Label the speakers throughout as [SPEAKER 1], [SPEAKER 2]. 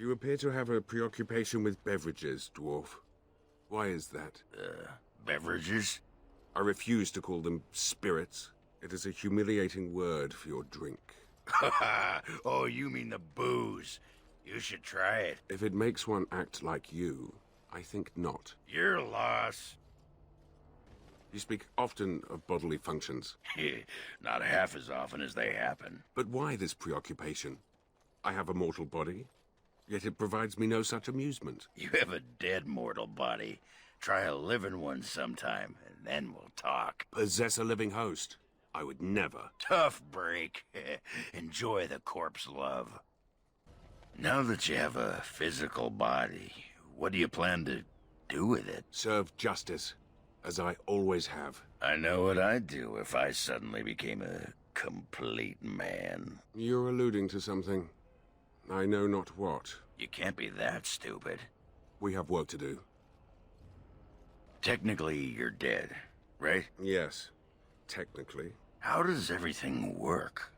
[SPEAKER 1] You appear to have a preoccupation with beverages, dwarf. Why is that?
[SPEAKER 2] Beverages?
[SPEAKER 1] I refuse to call them spirits. It is a humiliating word for your drink.
[SPEAKER 2] Oh, you mean the booze. You should try it.
[SPEAKER 1] If it makes one act like you, I think not.
[SPEAKER 2] Your loss.
[SPEAKER 1] You speak often of bodily functions.
[SPEAKER 2] Not half as often as they happen.
[SPEAKER 1] But why this preoccupation? I have a mortal body, yet it provides me no such amusement.
[SPEAKER 2] You have a dead mortal body. Try a living one sometime, and then we'll talk.
[SPEAKER 1] Possess a living host? I would never.
[SPEAKER 2] Tough break. Enjoy the corpse love. Now that you have a physical body, what do you plan to do with it?
[SPEAKER 1] Serve justice, as I always have.
[SPEAKER 2] I know what I'd do if I suddenly became a complete man.
[SPEAKER 1] You're alluding to something. I know not what.
[SPEAKER 2] You can't be that stupid.
[SPEAKER 1] We have work to do.
[SPEAKER 2] Technically, you're dead, right?
[SPEAKER 1] Yes, technically.
[SPEAKER 2] How does everything work?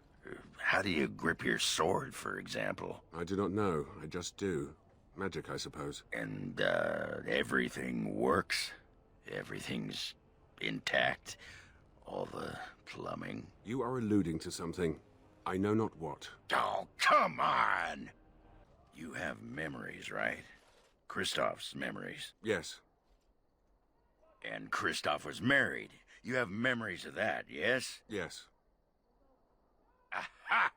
[SPEAKER 2] How do you grip your sword, for example?
[SPEAKER 1] I do not know. I just do. Magic, I suppose.
[SPEAKER 2] And, everything works? Everything's intact? All the plumbing?
[SPEAKER 1] You are alluding to something. I know not what.
[SPEAKER 2] Oh, come on! You have memories, right? Kristoff's memories.
[SPEAKER 1] Yes.
[SPEAKER 2] And Kristoff was married. You have memories of that, yes?
[SPEAKER 1] Yes.
[SPEAKER 2] Aha!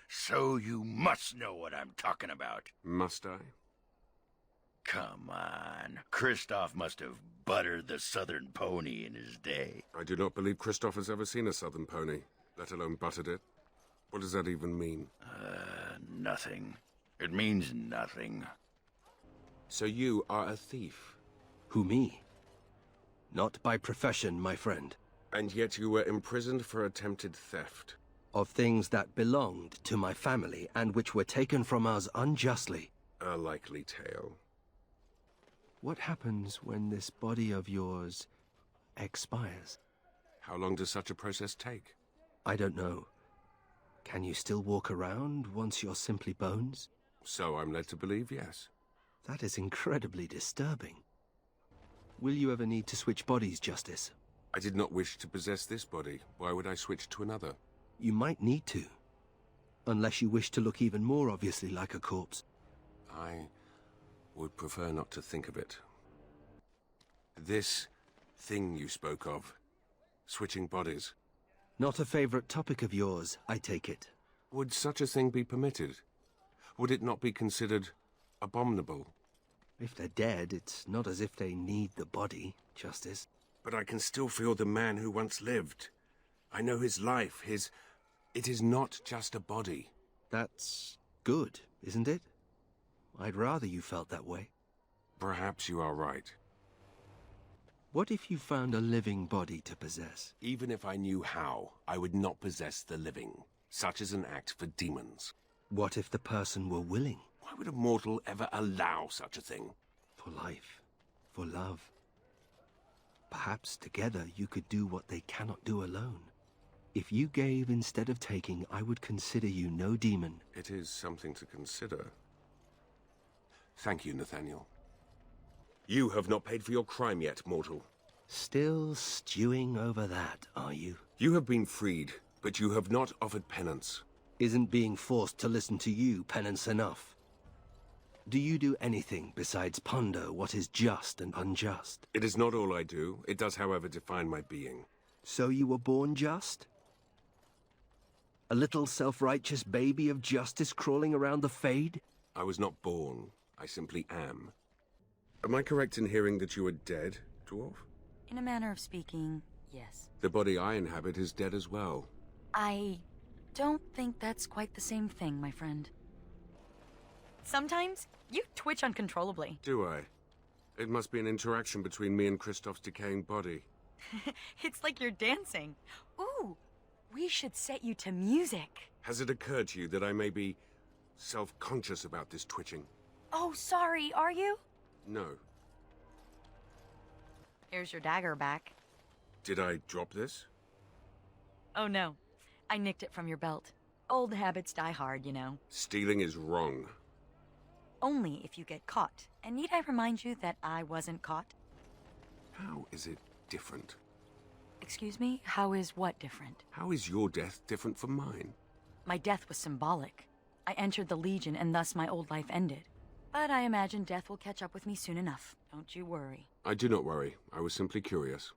[SPEAKER 2] So you must know what I'm talking about.
[SPEAKER 1] Must I?
[SPEAKER 2] Come on. Kristoff must have buttered the southern pony in his day.
[SPEAKER 1] I do not believe Kristoff has ever seen a southern pony, let alone buttered it. What does that even mean?
[SPEAKER 2] Nothing. It means nothing.
[SPEAKER 1] So you are a thief?
[SPEAKER 3] Who, me? Not by profession, my friend.
[SPEAKER 1] And yet you were imprisoned for attempted theft.
[SPEAKER 3] Of things that belonged to my family and which were taken from us unjustly.
[SPEAKER 1] A likely tale.
[SPEAKER 3] What happens when this body of yours expires?
[SPEAKER 1] How long does such a process take?
[SPEAKER 3] I don't know. Can you still walk around once you're simply bones?
[SPEAKER 1] So I'm led to believe, yes.
[SPEAKER 3] That is incredibly disturbing. Will you ever need to switch bodies, Justice?
[SPEAKER 1] I did not wish to possess this body. Why would I switch to another?
[SPEAKER 3] You might need to. Unless you wish to look even more obviously like a corpse.
[SPEAKER 1] I would prefer not to think of it. This thing you spoke of, switching bodies.
[SPEAKER 3] Not a favorite topic of yours, I take it.
[SPEAKER 1] Would such a thing be permitted? Would it not be considered abominable?
[SPEAKER 3] If they're dead, it's not as if they need the body, Justice.
[SPEAKER 1] But I can still feel the man who once lived. I know his life, his... It is not just a body.
[SPEAKER 3] That's good, isn't it? I'd rather you felt that way.
[SPEAKER 1] Perhaps you are right.
[SPEAKER 3] What if you found a living body to possess?
[SPEAKER 1] Even if I knew how, I would not possess the living. Such is an act for demons.
[SPEAKER 3] What if the person were willing?
[SPEAKER 1] Why would a mortal ever allow such a thing?
[SPEAKER 3] For life. For love. Perhaps together you could do what they cannot do alone. If you gave instead of taking, I would consider you no demon.
[SPEAKER 1] It is something to consider. Thank you, Nathaniel. You have not paid for your crime yet, mortal.
[SPEAKER 3] Still stewing over that, are you?
[SPEAKER 1] You have been freed, but you have not offered penance.
[SPEAKER 3] Isn't being forced to listen to you penance enough? Do you do anything besides ponder what is just and unjust?
[SPEAKER 1] It is not all I do. It does, however, define my being.
[SPEAKER 3] So you were born just? A little self-righteous baby of justice crawling around the Fade?
[SPEAKER 1] I was not born. I simply am. Am I correct in hearing that you are dead, dwarf?
[SPEAKER 4] In a manner of speaking, yes.
[SPEAKER 1] The body I inhabit is dead as well.
[SPEAKER 4] I don't think that's quite the same thing, my friend. Sometimes, you twitch uncontrollably.
[SPEAKER 1] Do I? It must be an interaction between me and Kristoff's decaying body.
[SPEAKER 4] It's like you're dancing. Ooh, we should set you to music.
[SPEAKER 1] Has it occurred to you that I may be self-conscious about this twitching?
[SPEAKER 4] Oh, sorry, are you?
[SPEAKER 1] No.
[SPEAKER 4] Here's your dagger back.
[SPEAKER 1] Did I drop this?
[SPEAKER 4] Oh no, I nicked it from your belt. Old habits die hard, you know.
[SPEAKER 1] Stealing is wrong.
[SPEAKER 4] only if you get caught. And need I remind you that I wasn't caught?
[SPEAKER 1] How is it different?
[SPEAKER 4] Excuse me? How is what different?
[SPEAKER 1] How is your death different from mine?
[SPEAKER 4] My death was symbolic. I entered the Legion and thus my old life ended. But I imagine death will catch up with me soon enough. Don't you worry.
[SPEAKER 1] I do not worry. I was simply curious.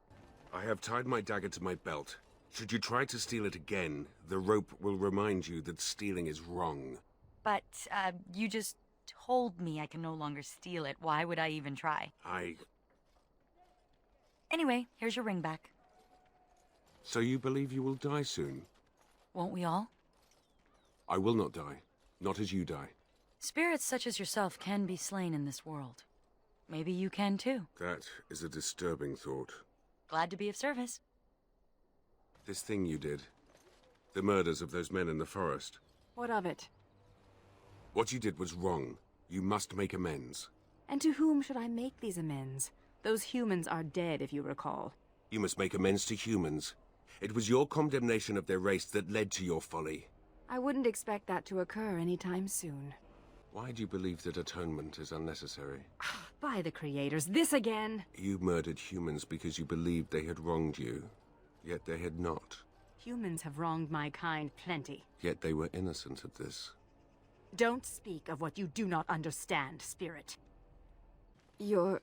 [SPEAKER 1] I have tied my dagger to my belt. Should you try to steal it again, the rope will remind you that stealing is wrong.
[SPEAKER 4] But, you just told me I can no longer steal it. Why would I even try? Anyway, here's your ring back.
[SPEAKER 1] So you believe you will die soon?
[SPEAKER 4] Won't we all?
[SPEAKER 1] I will not die. Not as you die.
[SPEAKER 4] Spirits such as yourself can be slain in this world. Maybe you can too.
[SPEAKER 1] That is a disturbing thought.
[SPEAKER 4] Glad to be of service.
[SPEAKER 1] This thing you did. The murders of those men in the forest.
[SPEAKER 5] What of it?
[SPEAKER 1] What you did was wrong. You must make amends.
[SPEAKER 5] And to whom should I make these amends? Those humans are dead, if you recall.
[SPEAKER 1] You must make amends to humans. It was your condemnation of their race that led to your folly.
[SPEAKER 5] I wouldn't expect that to occur anytime soon.
[SPEAKER 1] Why do you believe that atonement is unnecessary?
[SPEAKER 5] By the creators, this again!
[SPEAKER 1] You murdered humans because you believed they had wronged you. Yet they had not.
[SPEAKER 5] Humans have wronged my kind plenty.
[SPEAKER 1] Yet they were innocent of this.
[SPEAKER 5] Don't speak of what you do not understand, Spirit. Your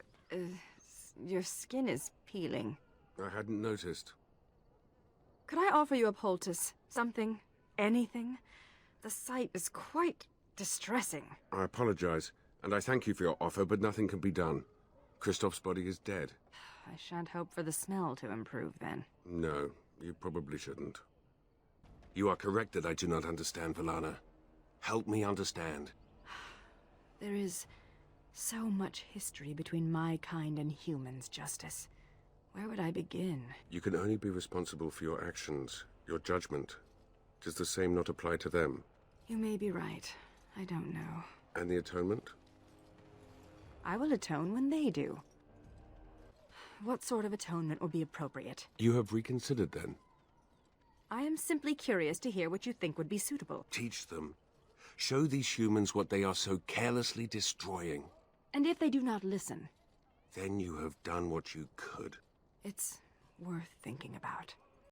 [SPEAKER 5] skin is peeling.
[SPEAKER 1] I hadn't noticed.
[SPEAKER 5] Could I offer you a poultice? Something? Anything? The sight is quite distressing.
[SPEAKER 1] I apologize, and I thank you for your offer, but nothing can be done. Christoph's body is dead.
[SPEAKER 5] I shan't hope for the smell to improve, then.
[SPEAKER 1] No, you probably shouldn't. You are correct that I do not understand, Valana. Help me understand.
[SPEAKER 5] There is so much history between my kind and humans, Justice. Where would I begin?
[SPEAKER 1] You can only be responsible for your actions, your judgment. Does the same not apply to them?
[SPEAKER 5] You may be right. I don't know.
[SPEAKER 1] And the atonement?
[SPEAKER 5] I will atone when they do. What sort of atonement will be appropriate?
[SPEAKER 1] You have reconsidered, then?
[SPEAKER 5] I am simply curious to hear what you think would be suitable.
[SPEAKER 1] Teach them. Show these humans what they are so carelessly destroying.
[SPEAKER 5] And if they do not listen?
[SPEAKER 1] Then you have done what you could.
[SPEAKER 5] It's worth thinking about.